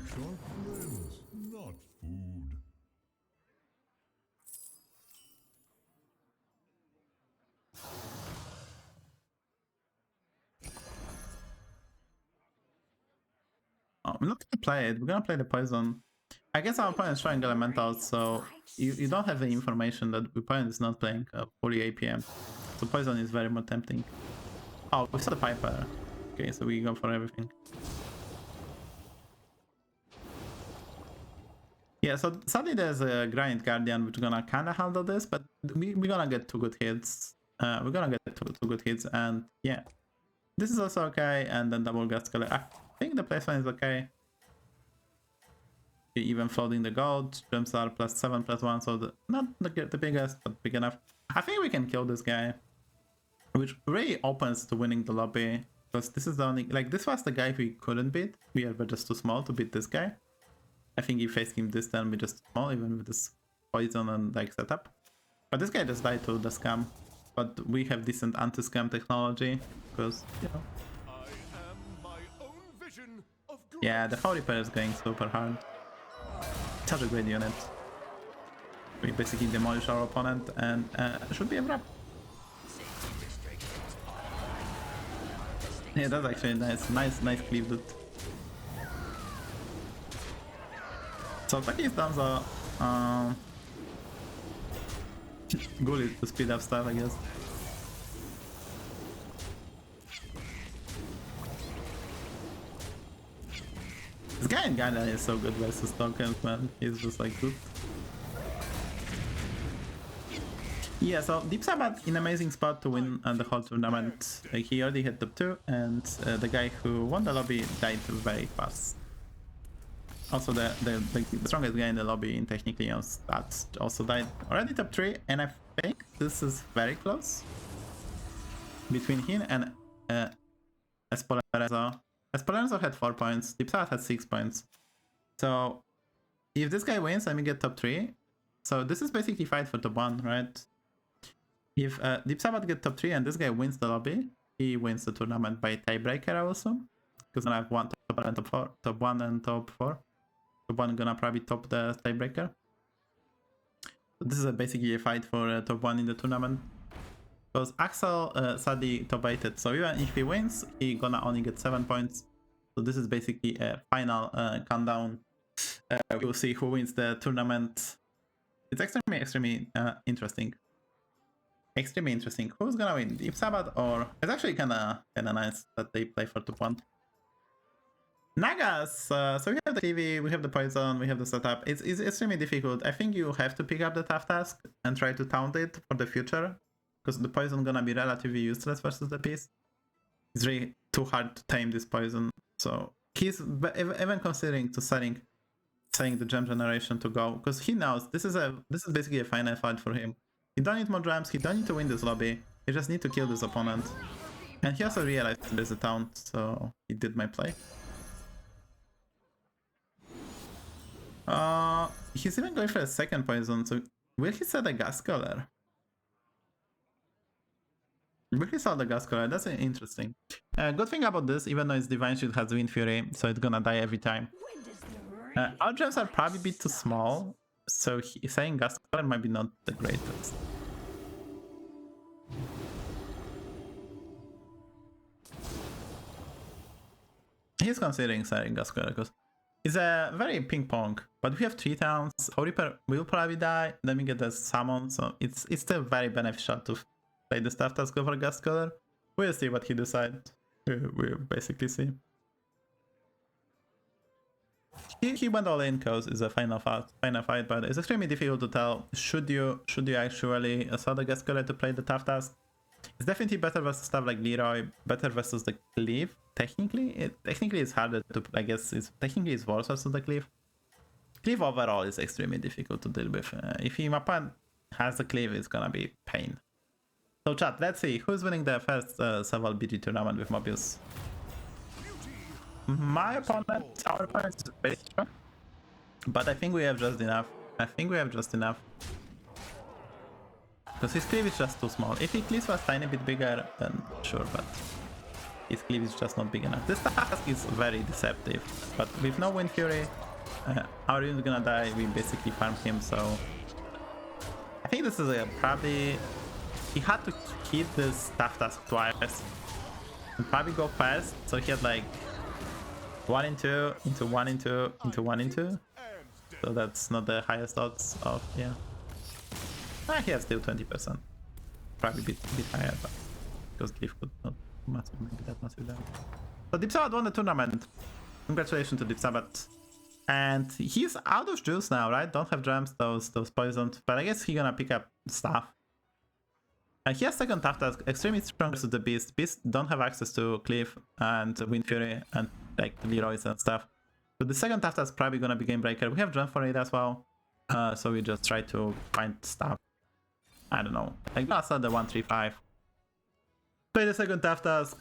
Sharp friends, not food. Oh, we're not gonna play it. We're gonna play the poison. I guess our opponent is trying elementals, so you don't have the information that the opponent is not playing fully APM. So poison is very more tempting. Oh, we saw the Piper. Okay, so we go for everything. Yeah, so sadly there's a Granite Guardian which is gonna kinda handle this, but we're gonna get 2 good hits. We're gonna get two good hits, and yeah. This is also okay, and then double gas color. I think the placement is okay. Even floating the gold, gems are +7/+1, so not the biggest, but big enough. I think we can kill this guy, which really opens to winning the lobby, because this is the only, like, this was the guy we couldn't beat. We were just too small to beat this guy. I think if faced him this turn, we're just too small, even with this poison and like setup. But this guy just died to the scam. But we have decent anti-scam technology, because, you know. I am my own vision of good. Yeah, the Holy Pair is going super hard. Such a great unit. We basically demolish our opponent, and should be a wrap. Yeah, that's actually nice cleave, dude. So Taki's downs are goal is to speed up stuff, I guess. This guy in Ghana is so good versus tokens, man. He's just like good. Yeah, so Deep Sabbath in amazing spot to win the whole tournament. He already hit top 2, and the guy who won the lobby died very fast. Also, the strongest guy in the lobby in technically on stats also died already top 3, and I think this is very close between him and Esperanza. Esperanza had 4 points, Deep Sabbath had 6 points. So if this guy wins, let me get top 3. So this is basically fight for top 1, right? If Deep Sabbath get top 3 and this guy wins the lobby, he wins the tournament by tiebreaker, I will assume. Because then I have one top 1 and top 4. Top 1 and top 4. Top 1 gonna probably top the tiebreaker. So this is basically a fight for top 1 in the tournament. Because Axel sadly top 8'd, so even if he wins, he gonna only get 7 points. So this is basically a final countdown. We'll see who wins the tournament. It's extremely interesting. Extremely interesting. Who's gonna win? Deep Sabbath, or it's actually kinda nice that they play for top 1. Nagas! So we have the TV, we have the poison, we have the setup. It's extremely difficult. I think you have to pick up the tough task and try to taunt it for the future. Because the poison gonna be relatively useless versus the piece. It's really too hard to tame this poison. So he's even considering to selling the gem generation to go, because he knows this is basically a final fight for him. He don't need more gems, he don't need to win this lobby, he just need to kill this opponent. And he also realized there's a taunt, so he did my play. He's even going for a second poison, so will he set a gas color? Will he sell the gas color? That's interesting. Good thing about this, even though its Divine Shield has Wind Fury, so it's gonna die every time. Our gems are probably a bit too small, so saying gas color might be not the greatest. He's considering selling gas color because it's a very ping pong, but we have 3 towns. Holy Reaper will probably die, then we get the summon, so it's still very beneficial to play the staff task over gas color. We'll see what he decides. We'll basically see. He went all in because it's a final fight, but it's extremely difficult to tell. Should you actually sell the gas color to play the tough task? It's definitely better versus stuff like Leroy, better versus the Cleave. Technically it's harder to, I guess it's worse versus the Cleave. Cleave overall is extremely difficult to deal with. If my opponent has the Cleave, it's gonna be pain. So chat, let's see who's winning the first Seval BG tournament with Mobius. My opponent, our opponent is very strong, but I think we have just enough. Because his cleave is just too small. If his cleave was tiny bit bigger, then sure, but his cleave is just not big enough. This task is very deceptive, but with no Wind Fury, our unit's gonna die. We basically farm him, so I think this is probably he had to hit this tough task twice and probably go fast. So he had like 1 in 2 into 1 in 2 into 1 in 2. So that's not the highest odds of he has still 20%. Probably a bit higher, but because Cliff could not massive, maybe that massive damage. So Deep Sabbath won the tournament. Congratulations to Deep Sabbath. And he's out of juice now, right? Don't have gems, those poisoned. But I guess he's gonna pick up stuff. And he has second tough task, extremely strong versus the Beast. Beast don't have access to Cliff and Wind Fury and like Leroy's and stuff. So the second tough task is probably gonna be Game Breaker. We have gem for it as well. So we just try to find stuff. I don't know. Like that's not the 1-3-5. Play the second tough task.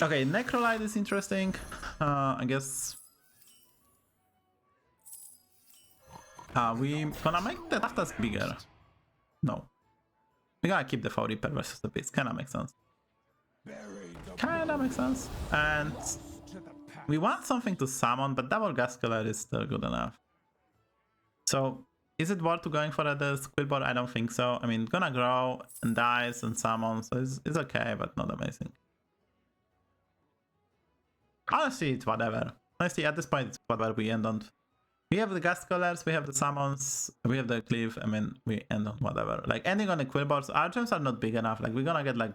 Okay, Necrolite is interesting. I guess we gonna make the tough task bigger. No. We're gonna keep the 4 Reaper versus the Beast. Kinda makes sense. Kinda makes sense. And we want something to summon, but double gas killer is still good enough. So is it worth going for the Squillboard? I don't think so. I mean, gonna grow and dies and summon, so it's okay, but not amazing. Honestly, it's whatever. Honestly, at this point, it's whatever we end on. We have the Gust Colors, we have the Summons, we have the Cleave. I mean, we end on whatever. Like, ending on the Quillboards, our gems are not big enough. Like, we're gonna get like...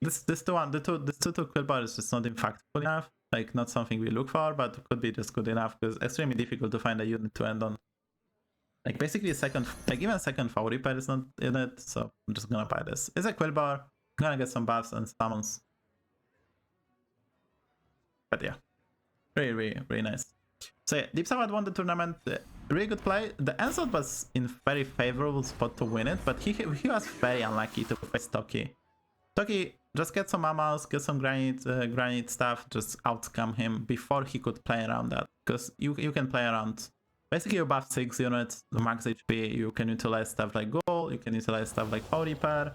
This two Quillboard is just not impactful enough. Like, not something we look for, but could be just good enough, because it's extremely difficult to find a unit to end on. Like, basically, even second Foul Reaper is not in it, so I'm just gonna buy this. It's a Quillboard, I'm gonna get some buffs and summons. But yeah, really nice. So yeah, Deep Sabbath won the tournament. Really good play. The Ensort was in very favorable spot to win it, but he was very unlucky to face Toki. Toki just get some ammos, get some granite stuff, just outscam him before he could play around that. Because you can play around. Basically, you buff 6 units, the max HP. You can utilize stuff like Gold. You can utilize stuff like Foul Reaper.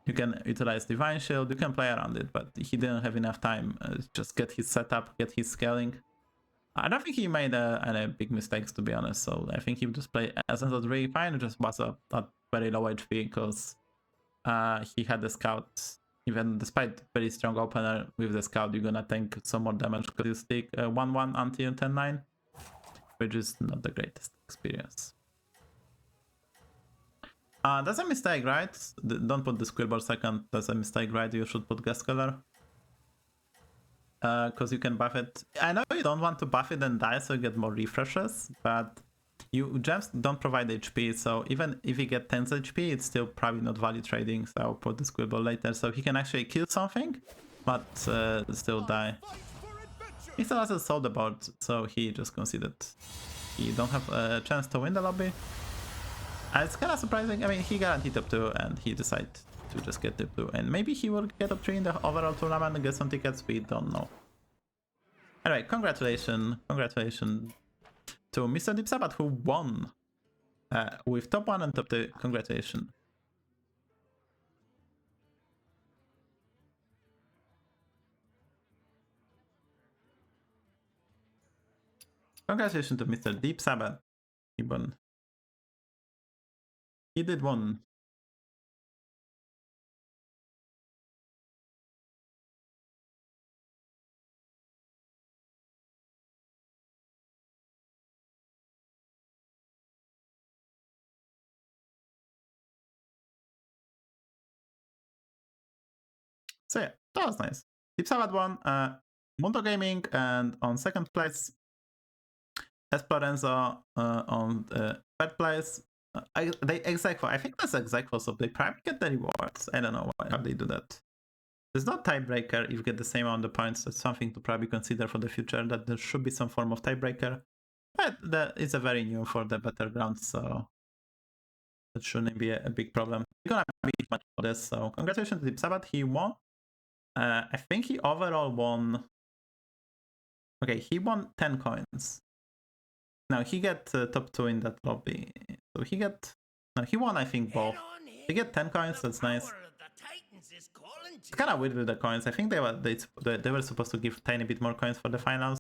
You can utilize Divine Shield. You can play around it, but he didn't have enough time. Just get his setup, get his scaling. I don't think he made any big mistakes, to be honest. So I think he would just play as really fine. It just was at very low HP because he had the scout. Even despite very strong opener with the scout, you're gonna tank some more damage because you stick 1-1 until 10-9, which is not the greatest experience. That's a mistake, right? Don't put the Squillboard second. That's a mistake, right? You should put Gas Color. Because you can buff it. I know you don't want to buff it and die so you get more refreshes, but gems don't provide HP, so even if you get 10 HP, it's still probably not value trading, so I'll put the Squillboard later. So he can actually kill something, but still die. He still hasn't sold the board, so he just considered he don't have a chance to win the lobby. It's kind of surprising. I mean, he guaranteed top 2 and he decided to just get top 2, and maybe he will get top 3 in the overall tournament and get some tickets, we don't know. Anyway, congratulations to Mr. Deep Sabbath, who won with top 1 and top 2. Congratulations. Congratulations to Mr. Deep Sabbath. He won. He did won. So yeah, that was nice. Deep Sabbath won, Mundo Gaming, and on second place, Esperanza on third place. They Exequo. I think that's Exequo, so they probably get the rewards. I don't know how they do that. There's no tiebreaker if you get the same amount of points. That's something to probably consider for the future, that there should be some form of tiebreaker. But it's a very new for the Battlegrounds, so that shouldn't be a big problem. We're gonna beat much for this, so congratulations to Deep Sabbath. He won. I think he overall won... Okay, he won 10 coins. Now he get top 2 in that lobby. So he get... No, he won, I think, both. He get 10 coins, that's nice. It's kind of weird with the coins. I think they were supposed to give tiny bit more coins for the finals.